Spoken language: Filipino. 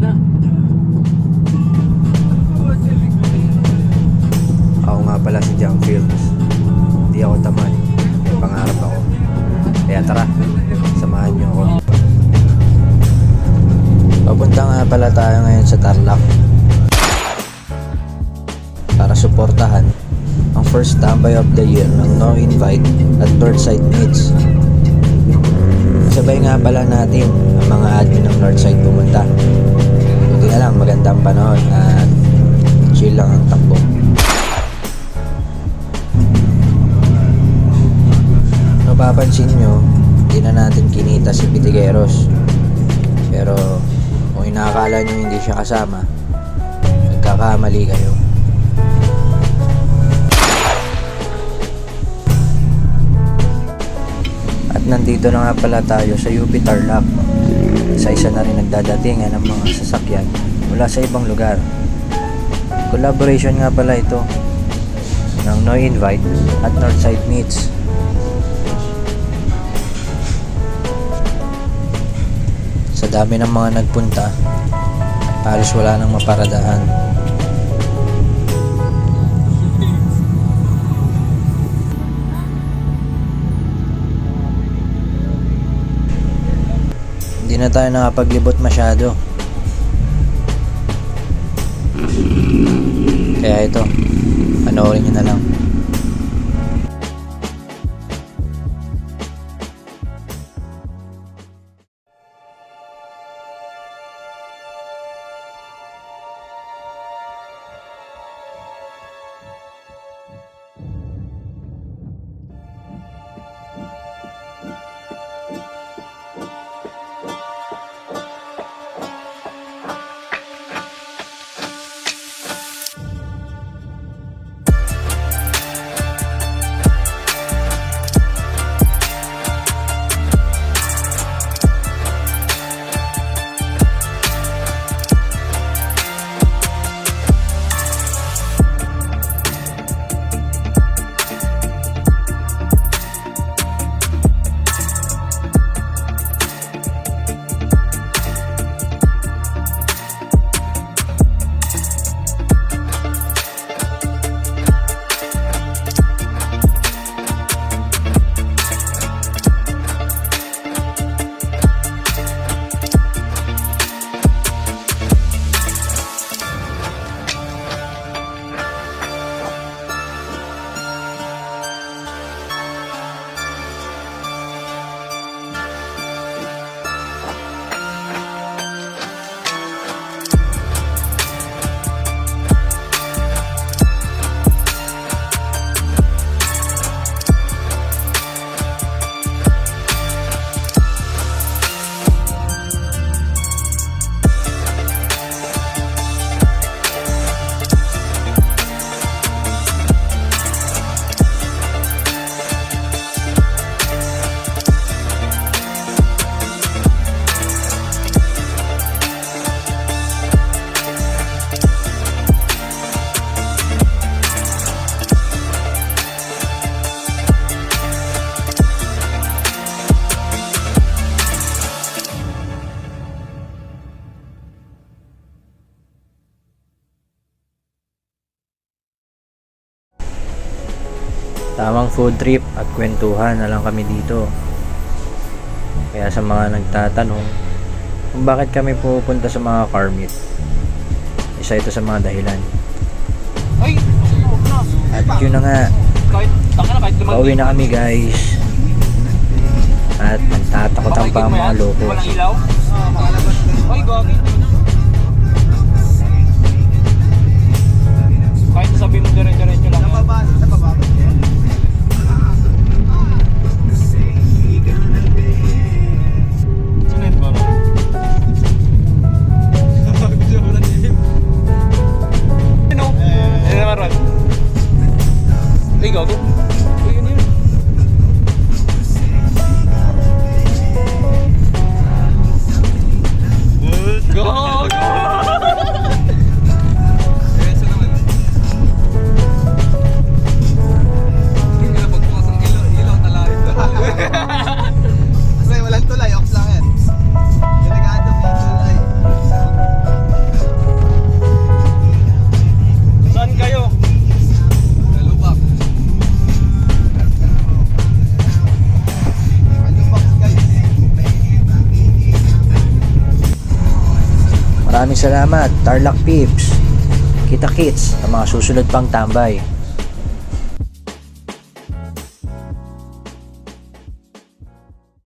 na. Ako nga pala si Jam Films. Hindi ako tamad. May pangarap ako. Kaya tara, samahan niyo ako. Papunta nga pala tayo ngayon sa Tarlac para suportahan ang first tambay of the year ng No Invite at Northside Meets. Sabay nga pala natin ang mga admin ng Northside pumunta. Buti na lang magandang panahon at chill lang ang takbo. Mapapansin nyo, hindi na natin kinita si Pitigueros. Pero kung inakala nyo hindi siya kasama, nagkakamali kayo. At nandito na nga pala tayo sa UP Tarlac. Isa-isa na rin nagdadatingan ng mga sasakyan mula sa ibang lugar. Collaboration nga pala ito ng No Invite at Northside Meets. Sa dami ng mga nagpunta, halos wala nang maparadaan. Hindi na tayo nakapaglibot masyado. Kaya ito, panoorin nyo na lang. Tamang food trip at kwentuhan na lang kami dito. Kaya sa mga nagtatanong kung bakit kami pupunta sa mga car meet, isa ito sa mga dahilan. At yun na nga, pauwi na kami guys. At nagtatakotan pa ang mga loko. Kahit sabi mo dire-diretso lang. Sa baba. Sunod ba? Ano? Ano naman ron? Ay, gago. Uy, yun. Go! Maraming salamat, Tarlac Peeps. Kita kits sa mga susunod pang tambay.